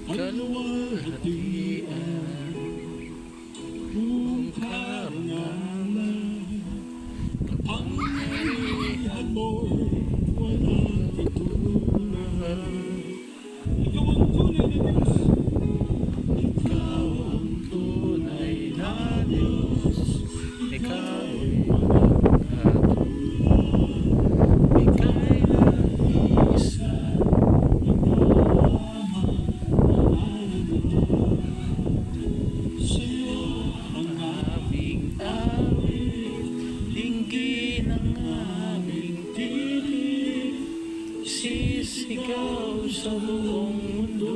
kaluwalhatian, buong karangalan, kapangyarihan mo'y walang titulunan. Ikaw ang tunay na Diyos, ikaw ang tunay na Diyos, ikaw'y sisigaw sa buong mundo.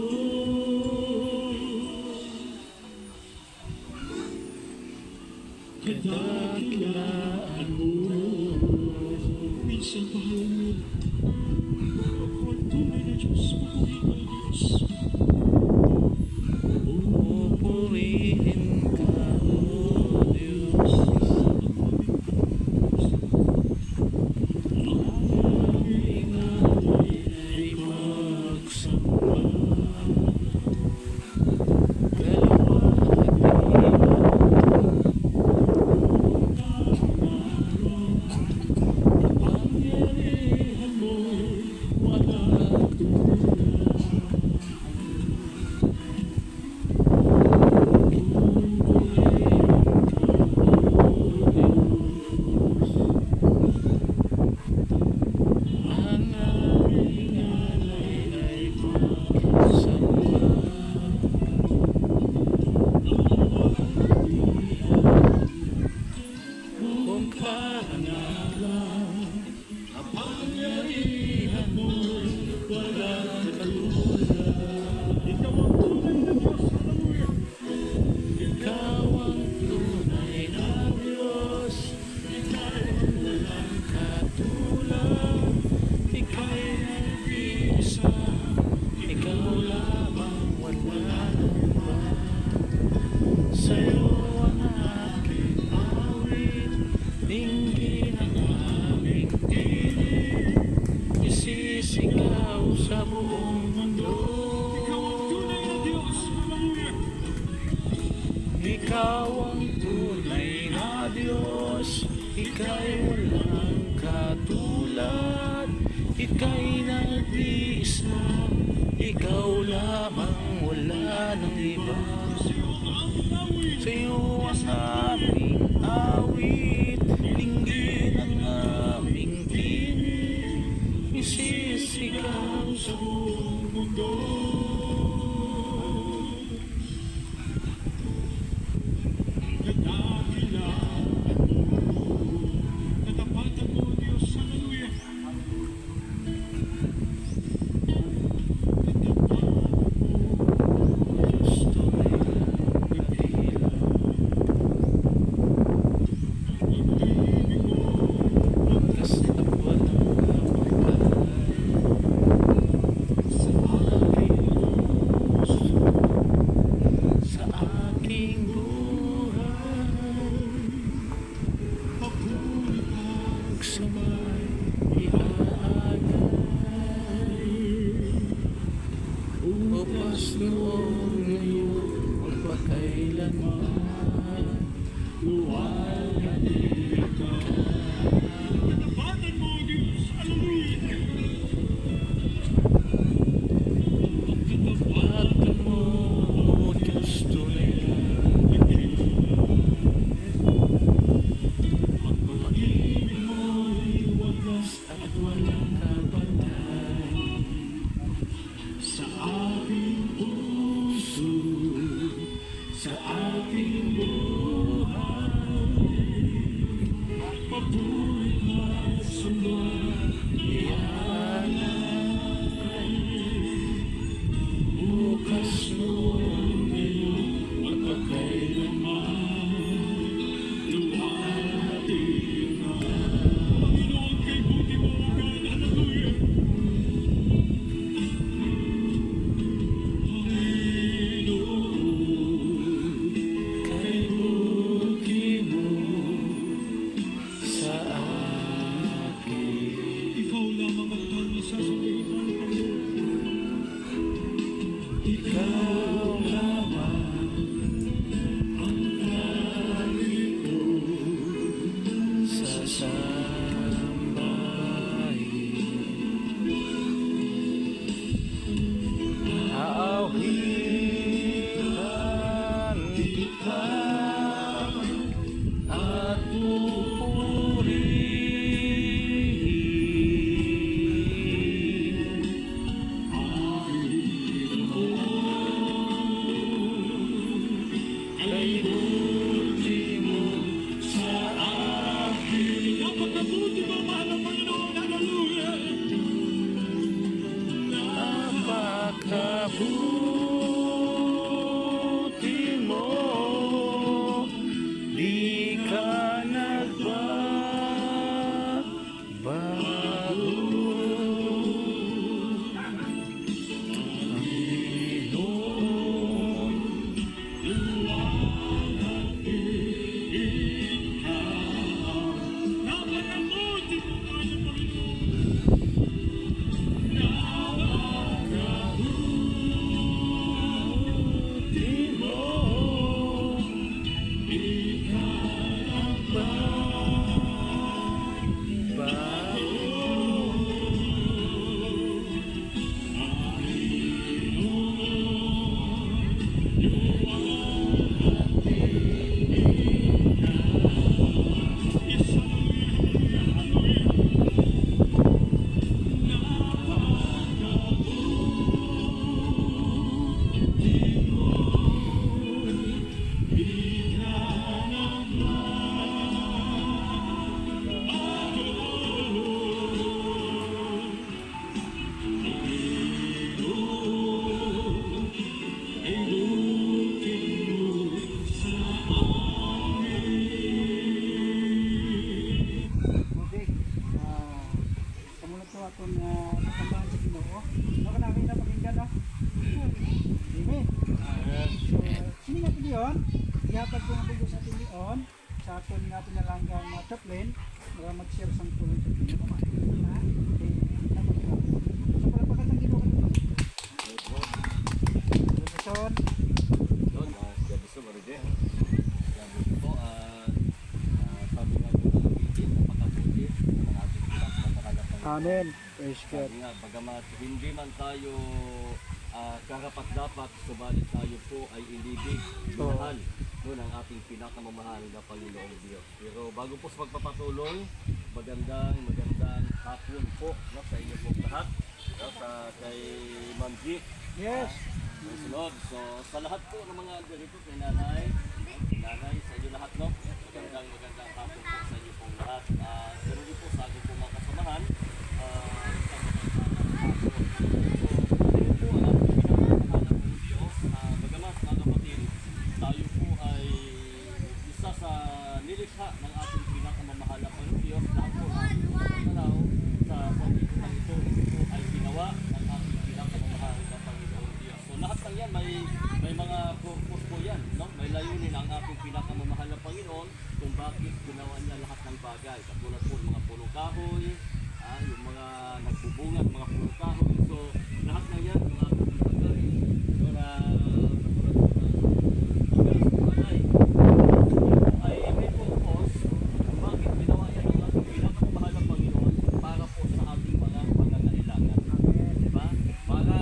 Kadakilaan mo, minsan mahal mo, ang tunay na Diyos, pupurihin ka Diyos. Pupurihin ka, O Diyos. Sa buong mundo, ikaw ang tunay na Diyos, ika'y walang katulad, ika'y nag-iisa, ikaw lamang, wala nang iba. Sa iyo ang aming awit, dinggin ang aming tinig, isisigaw sa buong mundo. walang kapantay sa ating puso, sa ating buhay. Patuloy magsunod, ialay bukas mo ngayon at pagkailanman lumating na. Panginoon, kay buti mo agad, hallelujah. Panginoon, kay buti mo sa akin. Ikaw lamang ang tanging sasabihin, Panginoon. Ikaw lamang ang narito sa sambahin. Aawitan kita at pupurihin kay buti mo sa akin. Napakabuti mo, mahal na Panginoon, hallelujah. Napakabuti mo, di ka nagbabago. Panginoon, napakabuti mo, mahal na Panginoon. Napakabuti mo, di ka nagbabago. Okay. Kamulat ko atong katambahan sa Ginoo. Ano ka namin na pakinggan, no? Amen. So, sini nga pili yun. Ihatag ko nga pili sa ating lion. Sa aton nga pinalanggang chaplain. Para mag-share sa tulong sa Ginoo mo. Ha? Okay. Dapat ko. So, para pagkatang Ginoo ka dito. Son. Yun, siya gusto mo rin din. Sabi po, sabi nga po ng meeting, napakabuti ng ating pinakamahalapang. Amen. Praise God. Sabi nga, bagamat hindi man tayo karapat-dapat, subalit tayo po ay ilibig, minahal ng ating pinakamamahal na Panginoong Diyos. Pero bago po sa pagpapatuloy, magandang hapon po, no, sa inyo po lahat, no, sa kay Ma'am G. Yes. Sunod. So, sa lahat po ng mga ganito, kay nanay, sa inyo lahat, no? Magandang hapon po sa inyo pong lahat. Pero din po sa aking po mga kasamahan, so, ano po ang ating pinapakahalan ng Diyos. Bagamat mga kapatid, tayo po ay isa sa nilikha ng ating pinakamamahalang ng Diyos. Lahat po ng pananaw sa sanlibutan ito ay ginawa ng ating pinakamamahalang na Panginoong Diyos. So lahat ng yan may mga purpose po yan, no? May layunin ang ating pinakamamahal na Panginoon kung bakit ginawa niya lahat ng bagay. Katulad po ng mga punong kahoy, yung mga nagbubungat, mga punong kahoy. So lahat ng yan, yung ating bagay. So na ay may purpose kung bakit ginawa yan ang ating pinakamamahal na Panginoon para po sa ating mga pangangailangan. Diba? Para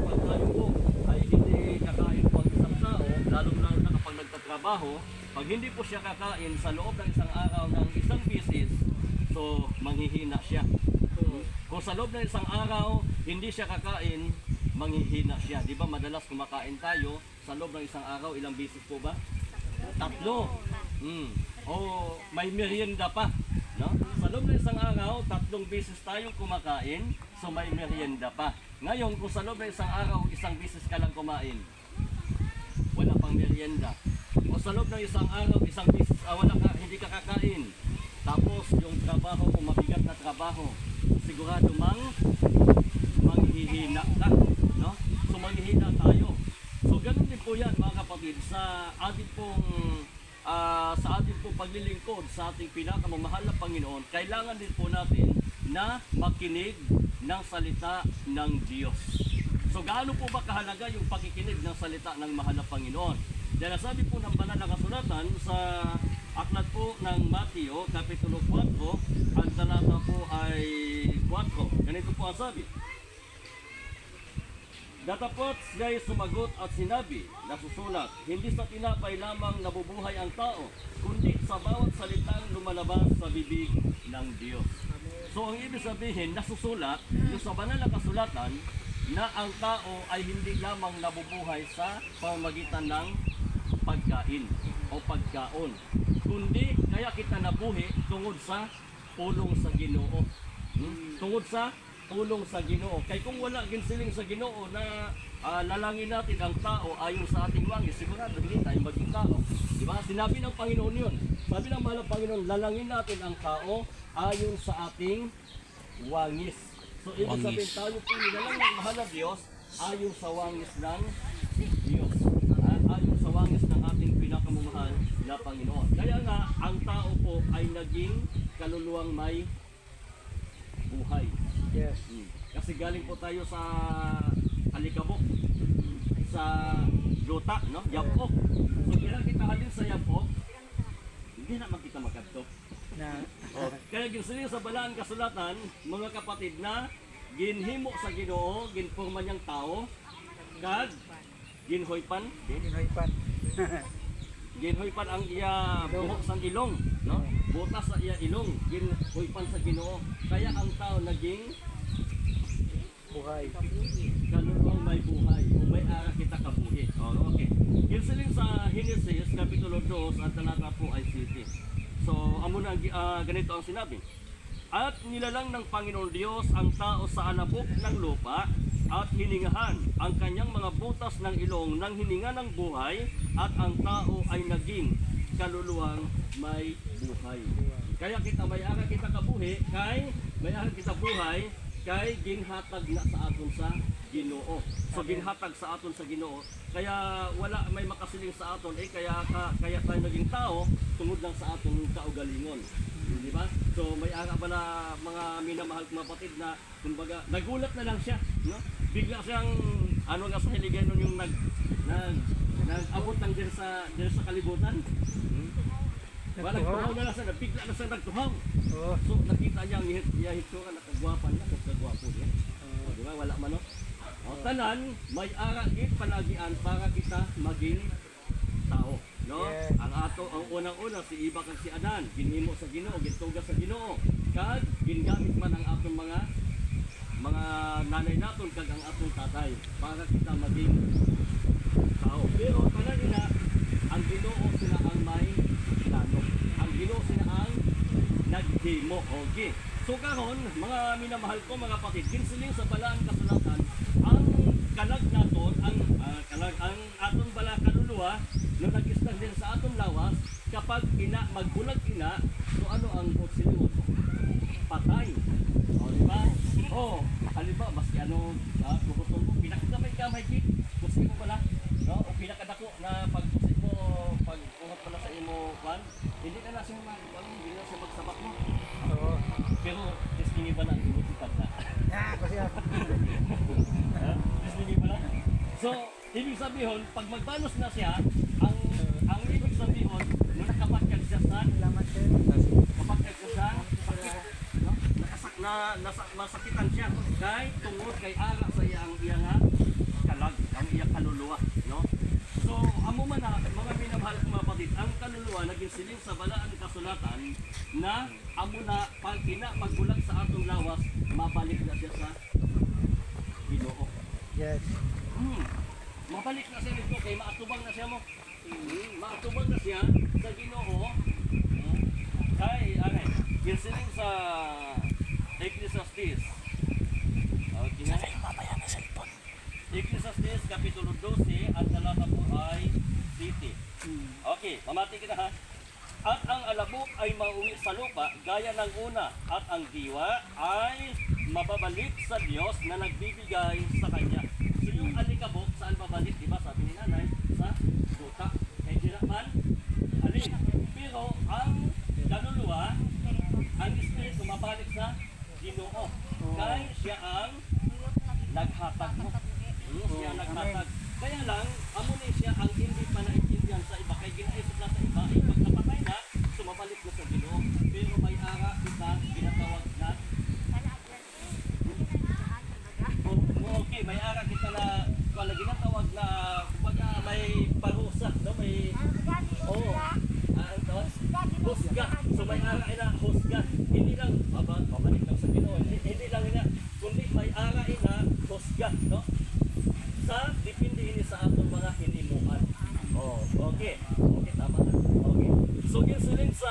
pag tayo po ay hindi kakain po ang isang tao, lalong-lalo na kapag nagtatrabaho, pag hindi po siya kakain sa loob ng isang araw ng isang bisis, so manghihina siya. Kung sa loob ng isang araw, hindi siya kakain, manghihina siya. Di ba madalas kumakain tayo, sa loob ng isang araw, ilang beses po ba? 3. O may merienda pa. No? Sa loob ng isang araw, 3 beses tayong kumakain, so may merienda pa. Ngayon, kung sa loob ng isang araw, 1 beses ka lang kumain, wala pang merienda. O sa loob ng isang araw, 1 beses, hindi ka kakain. Tapos yung trabaho mo, mabigat na trabaho, sigurado manghihina ka. No? So manghihina tayo. So ganun din po yan mga kapatid sa ating pong paglilingkod sa ating pinakamamahal na Panginoon. Kailangan din po natin na makinig ng salita ng Diyos. So gaano po ba kahalaga yung pakikinig ng salita ng mahal na Panginoon? Dahil sabi po ng banal na kasulatan sa aklat po ng Mateo, Kapitulo 4, ang talata po ay 4. Ganito po ang sabi. Datapot siya'y sumagot at sinabi, nasusulat, hindi sa tinapay lamang nabubuhay ang tao, kundi sa bawat salitang lumalabas sa bibig ng Diyos. So ang ibig sabihin, nasusulat, yung sa banal na kasulatan, na ang tao ay hindi lamang nabubuhay sa pamamagitan ng pagkain o pagkaon, kundi kaya kita nabuhi tungod sa pulong sa Ginoo. Tungod sa pulong sa Ginoo. Kay kung wala ginsiling sa Ginoo na lalangin natin ang tao ayon sa ating wangis, sigurado hindi tayo maging tao. Diba? Sinabi ng Panginoon yun. Sabi ng mahal na Panginoon, lalangin natin ang tao ayon sa ating wangis. So ibig sabihin tayo po nilalang ng mahal na Diyos ayon sa wangis ng Diyos. Ayon sa wangis ng ating pinakamamahal na Panginoon. Kaya nga, ang tao po ay naging kaluluwang may buhay. Yes. Kasi galing po tayo sa alikabok, sa luta, no? Yampok. So kaya kita halin sa yampok, hindi na makita magkadto. Kaya ginsiling sa balaan kasulatan, mga kapatid, na ginhimo sa Ginoo, ginporma niyang tao, kag ginhoypan, ginhoypan ang iya buhok sa ilong, no? Butas sa iya ilong, ginhoypan sa Ginoo. Kaya ang tao naging buhay. kaluluwang may buhay o may ara kita kabuhi. Okay. Ginsiling sa Genesis Kapitulo 2 at talata po ay 7. So amo na ganito ang sinabi. At nilalang ng Panginoon Diyos ang tao sa alabok ng lupa at hiningahan ang kanyang mga butas ng ilong ng hininga ng buhay, at ang tao ay naging kaluluwang may buhay. Kaya kita may ara kita kabuhi, kay may ara kita buhay, kay ginhatag na sa aton sa Ginoo. So ginhatag sa aton sa Ginoo. Kaya wala may makasiling sa aton, kaya tayo naging tao tungod lang sa aton kaugalingon. Di ba? So may ara ba na mga minamahal kong kapatid na kumbaga nagulat na lang siya, no? Bigla siyang ano nga sa hiligay nun yung nag-abot lang din sa kalibutan. Nagtuhaw na lang siya, bigla na siya nagtuhaw. So nakita niya ang hitsura, nakagwapa niya, nakagwapo niya. Di ba? Wala man, no? O tanan, may ara gid palagian para kita maging tao, no? Yeah. Ang unang-una si Iba kag si Adan, ginhimo sa Ginoo, gintugas sa Ginoo. Kag gingamit man ang atong mga nanay naton kag ang atong tatay para kita maging tao. Pero tanan ina ang Ginoo sila ang may plano. Ang Ginoo sila ang naghimo. Okay. So karon, mga minamahal ko mga kapatid, ginsiling sa balaan kasulatan, ang kalag naton, ang aton bala kaluluwa na nag-istan din sa aton lawas, kapag magbulag ina, so ano ang silingon? Patay. O diba? O, halimbawa, maski ano, kukuton mo, pinakagamay-gamay gig, kusin mo pala, no? O pinakadako na pagkusin mo, pagkuhat pala sa imo, hindi na nasa hindi na siya magsabak mo. Pero, testingin ba na ang inutipad na? Kasi Testingin ba na? So, ibig sabihin, pag magbanos na siya, ang ibig sabihin, nung nakapagkag siya sa kapagkag siya sa sakit, no? Masakitan siya tungod kay ara sa iyang kalag, ang iyang kaluluwa, no? So, amo man na, mga minamahal kong mga kapatid, ang kaluluwa naging siling sa balaan kasulatan na amo na pag magbulag sa atong lawas, mabalik na siya sa Ginoo. Yes. Mabalik na siya dito kay maatubang na siya mo. Maatubang na siya sa Ginoo. Kay aray, ginsiling sa Ecclesiastes. Okay na. Mamaya na cellphone. Ecclesiastes Kapitulo 12 at talata po ay 7. Okay, mamati kita ha. At ang alabok ay mauwi sa lupa gaya ng una, at ang diwa ay mababalik sa Diyos na nagbibigay sa kanya. So yung alikabok, saan babalik? Diba sabi ni nanay? Sa lupa. Kaya di naman alin. Pero ang kaluluwa, ang espiritu mabalik sa Ginoo. Kaya siya ang naghatag mo. Siya ang naghatag. Kaya lang, amo ni siya ang hindi pa naintindihan sa iba. Kaya ginaisip na sa iba, ay pag napatay na, sumabalik na sa Ginoo. Pero may ara kita, ginatawag na. Okay, may ara kita na, kung ginatawag na, kumbaga may parusa, no? May, husga. So may ara ina, husga. Hindi lang, babalik lang sa Ginoo. Hindi lang ina, kundi may ara ina, husga, no? Sa depende ini sa atong mga hinimuan. Okay. Okay, tama na. Okay. So ginsulin sa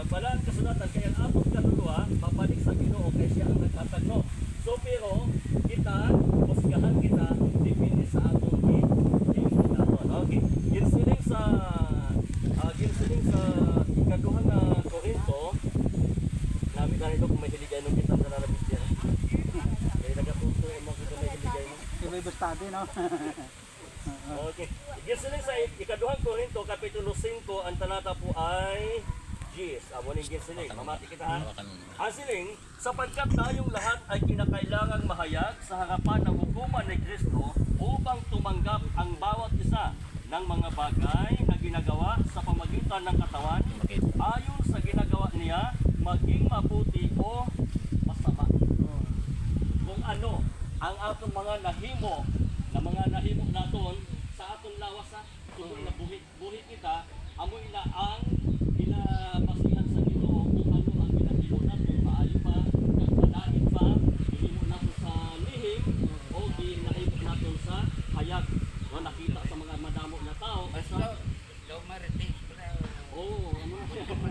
balaan kasulatan kaya ang atong kaluluwa babalik sa Ginoo kay siya ang naghatag no. So pero kita husgahan kita depende sa atong hinimuan. Okay. Ginsulin sa ikaduhang na Korinto namin ganito kung may hiligay nung kita na nalabis yan. Kaya nagatuto mo kita may hiligay mo. May bastante, no? Okay. Ginsiling sa ikaduhang Korinto, Kapitulo 5, ang talata po ay Gis. Amo ning ginsiling. Mamati kita ha. Ang siling, sapagkat tayong lahat ay kinakailangang mahayag sa harapan ng hukuman ni Kristo upang tumanggap ang bawat isa ng mga bagay na ginagawa sa pamagitan ng katawan ayon sa ginagawa niya, maging mabuti o masama. Kung ano ang atong mga nahimo naton sa atong lawas sa tuloy na buhi kita amo ila ang ginabasihan sa Ginoo kung ano ang ginahimo naton maayo pa nagpalain pa gihimo naton sa lihim o ginahimo naton sa hayag no nakita sa mga madamo na tao sa amo na siya mga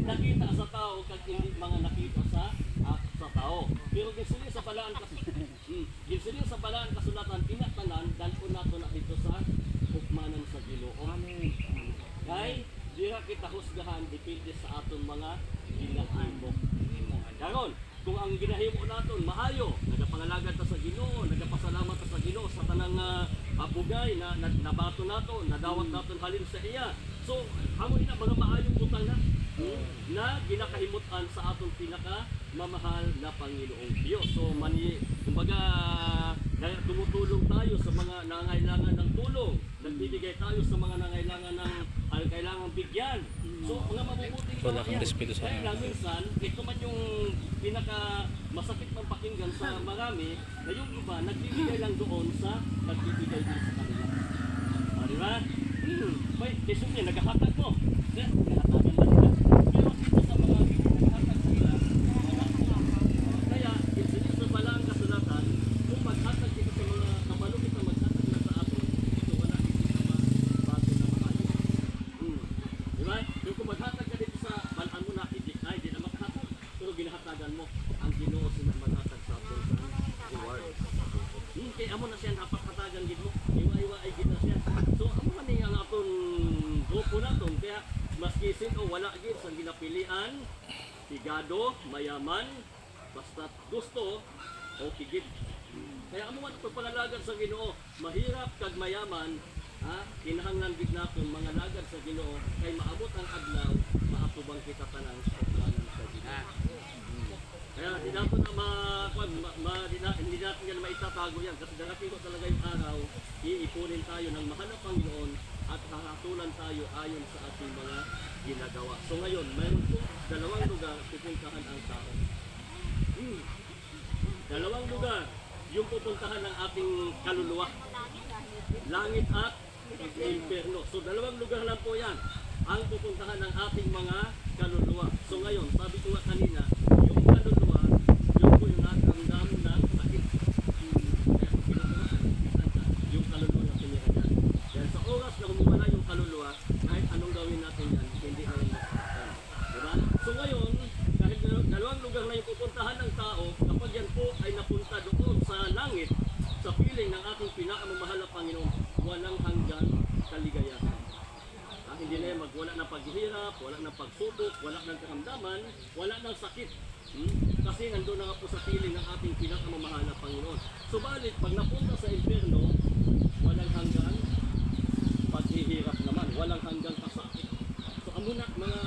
nakita sa tao kag hindi mga nakita sa tao. Pero ginsiling sa balaan ginsiling sa balaan kasulatan tinatanan dalpon nato na dito sa hukmanan sa Ginoo. Kay dira kita husgahan depende sa aton mga ginahimo. Karon kung ang ginahimo naton maayo, nagapangalagad ta sa Ginoo, nagapasalamat ta sa Ginoo sa tanang abugay na nabato nato, nadawat naton halin sa iya. So amo ina mga maayong butang na ginakahimutan sa atong pinaka mamahal na Panginoong Diyos. So kumbaga tumutulong tayo sa mga nangangailangan ng tulong, nagbibigay tayo sa mga nangangailangan ng kailangang bigyan. So mga mabubuting Wala kang respeto sa kaya lang minsan, ito man yung pinaka masakit ng pakinggan sa marami na yung iba nagbibigay lang doon sa nagbibigay din sa kanila. Di ba? May kesyo niya, naghahatag mo. Naghahatagan ba nila? Pero dito sa mga naghahatag sila, kaya ito sa balang kasulatan, kung maghatag dito sa mga kabalo kita maghatag na sa ato, ito wala dito sa mga bago na makayo. Di ba? Yung kung maghatag ka dito sa balaan mo na, hindi na maghatag. Pero ginahatagan mo, ang Ginoo sila maghatag sa ato sa reward. Kaya amo na siya napakatagan din mo. Iwa-iwa ay gina siya. So amo man ang aton grupo naton kaya maski sino wala gid sa ginapilian, higado, mayaman, basta gusto o higit. Kaya amo man pagpanalagad sa Ginoo, mahirap kag mayaman, kinahanglan gid naton mga lagad sa Ginoo kay maabot ang adlaw maatubang kita tanan sa planan sa Ginoo. Kaya hindi natin hindi natin yan maitatago yan kasi darating ko talaga yung araw, iipunin tayo ng mahal na Panginoon at hahatulan tayo ayon sa ating mga ginagawa. So ngayon, mayroon po dalawang lugar pupuntahan ang tao. Dalawang lugar yung pupuntahan ng ating kaluluwa. Langit at impyerno. So dalawang lugar lang po yan ang pupuntahan ng ating mga kaluluwa. So ngayon, sabi ko nga kanina, yung kaluluwa pupuntahan ng tao, kapag yan po ay napunta doon sa langit, sa piling ng ating pinakamamahal na Panginoon, walang hanggang kaligayahan. Hindi na yan wala ng paghihirap, wala ng pagsubok, wala ng karamdaman, wala ng sakit. Kasi nandun na nga po sa piling ng ating pinakamamahal na Panginoon. Subalit, pag napunta sa impyerno, walang hanggang paghihirap naman, walang hanggang kasakit. So, amuna mga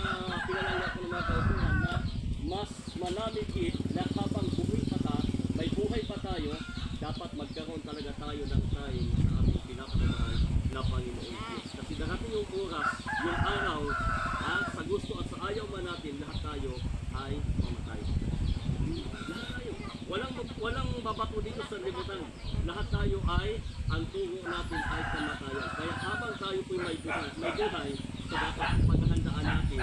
pinalala ko ng mga kautuhan na mas malamigit na habang may buhay pa tayo, dapat magkaroon talaga tayo ng time sa ating pinakamamahal na Panginoon Diyos. Kasi darating yung oras, yung araw, sa gusto at sa ayaw man natin, lahat tayo ay mamatay. Lahat tayo. Walang babato dito sa libutan. Lahat tayo ay, ang tungo natin ay kamatayan. Kaya habang tayo po'y may buhay, so dapat paghahandaan natin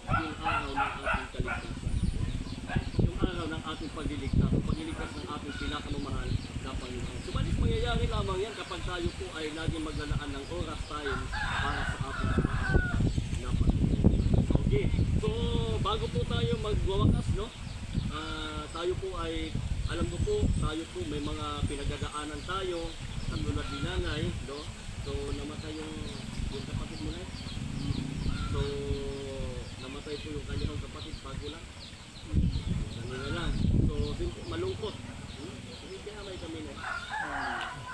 yung araw ng ating kaligtasan. Yung araw ng ating pagliligtas, o pagliligtas ng ating pinakamamahal na Panginoon. Subalit mangyayari lamang yan kapag tayo po ay laging maglalaan ng oras time para sa ating pinakamamahal na Panginoon. Okay, so bago po tayo magwawakas, no? Tayo po ay, alam mo po, tayo po may mga pinagdadaanan tayo, katulad ni Nanay, no? So namatay yung kapatid mo na. So namatay po yung kanyang kapatid, bago lang. Kanina lang. So, malungkot. Hindi kaya may kami na.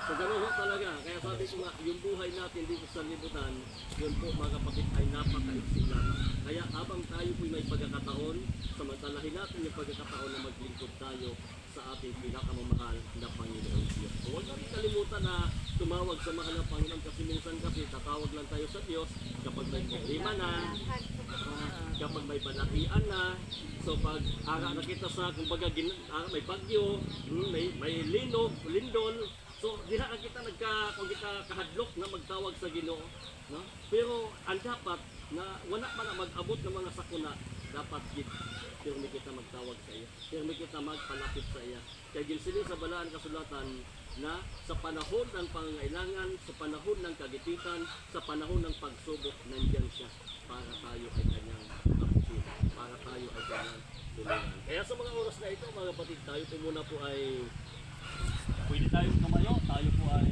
So, gano'n ho talaga. Kaya sabi ko nga, yung buhay natin dito sa libutan, yun po mga kapatid ay napaka-isip lamang. Kaya habang tayo po may pagkakataon, samantalahin natin yung pagkakataon na maglingkod tayo sa ating pinakamamahal na Panginoon Diyos. So, huwag natin kalimutan na tumawag sa mahal na Panginoon kasi minsan kasi tatawag lang tayo sa Diyos kapag may problema na, kapag may balahian na. So pag na kita sa kumbaga may bagyo, may lindol, so di na kita kahadlok na magtawag sa Ginoo, no? Pero ang dapat na wala pa na mag-abot ng mga sakuna, dapat pero may kita magtawag sa iya, pero may kita magpalapit sa iya. Kaya ginsiling sa balaan kasulatan na sa panahon ng pangangailangan, sa panahon ng kagipitan, sa panahon ng pagsubok, nandiyan siya para tayo ay kanyang kapitin, para tayo ay kanyang tulungan. Kaya sa mga oras na ito, mga kapatid, tayo po muna po ay pwede tayong tumayo, tayo po ay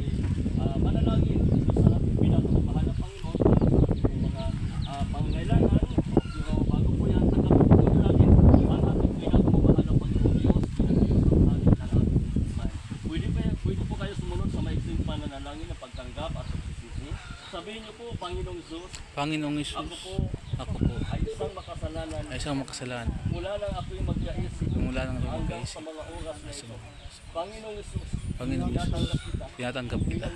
manalangin sa ating pinakamamahal na Panginoon, sa mga pangangailangan. Pero bago po yan, tanggapin po natin ang ating pinakamamahal na Panginoon Diyos, Pwede po kayo sumunod sa maiksing pananalangin ng pagtanggap at pagsisisi. Sabihin niyo po, Panginoong Zeus, Panginoong Isus, ako po ay isang makasalanan. Mula nang ako'y mag-iisip hanggang sa mga oras na ito. Panginoong Isus, tinatanggap kita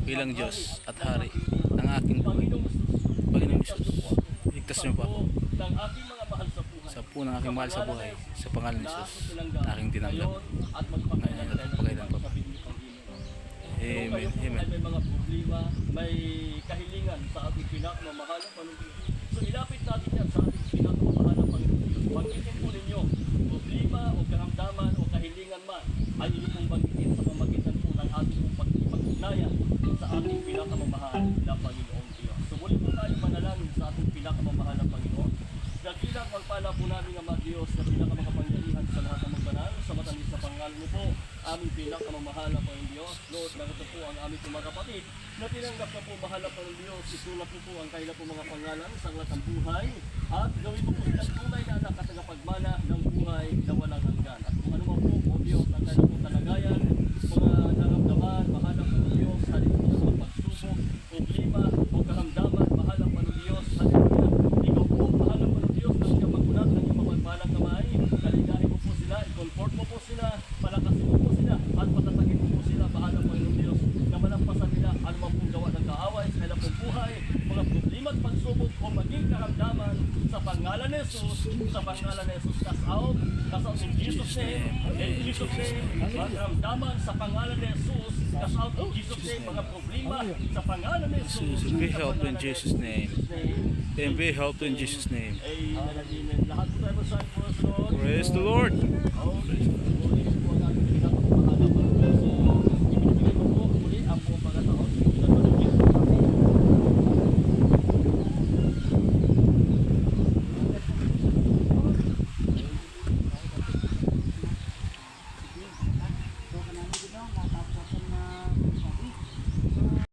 bilang Diyos at Hari ng aking buhay. Panginoong Isus, iligtas niyo po ako ng aking mga mahal sa buhay. sa po ng aking mahal sa buhay, sa pangalan ni Isus, na aking tinanggap. Ngayon at pagkailan pa. Amen. Amen. May mga problema, may kahilingan sa ating pinakamamahal na Panginoon. So ilapit natin yan sa ating pinakamamahal na Panginoon. Banggitin po ninyo, problema o karamdaman o kahilingan man, ay inyo pong banggitin sa pamagitan po ng ating pag-ugnayan sa ating pinakamamahal na Panginoon Diyos. So muli po tayo manalangin sa ating pinakamamahal na Panginoon. Dakilang magpala po namin ang mga Diyos na pinakamakapangyarihan sa lahat ng magbanal, sa matalis na pangalan mo po, aming pinakamamahal na Panginoon Diyos. Lord, narito po ang aming mga kapatid na tinanggap na po mahal na Panginoon Diyos. Isulat po po ang kailan po mga pangalan sa lahat ng buhay at gawin po po silang tunay na anak at tagapagmana ng buhay na walang hanggan. At kung ano man po, O Diyos, ang kailan po talagayan, mga naramdaman, mahal na Panginoon Diyos, halin po sa mga pagsubok, problema o karamdaman, mahal na Panginoon Diyos, halin po ikaw po, mahal na Panginoon Diyos, na siya magulat ng iyong mapagpalang kamay, kaligahin mo po sila, i-comfort mo po sila, palakasin mo po sila, at patatagin mo po sila, mahal na Panginoon Diyos, na malampasan nila ano man pong gawa ng kaaway sa kanilang pong buhay, mga problema at pagsubok o maging karamdaman sa pangalan ni Jesus, sa pangalan ni Jesus, cast out in Jesus' name, in Jesus' name, mga karamdaman sa pangalan ni Jesus, cast out in Jesus' name, mga problema sa pangalan ni Jesus, Be helped in Jesus' name. And be helped in Jesus' name. Amen. Lahat po tayo masahin po, Lord. Praise the Lord. Oh,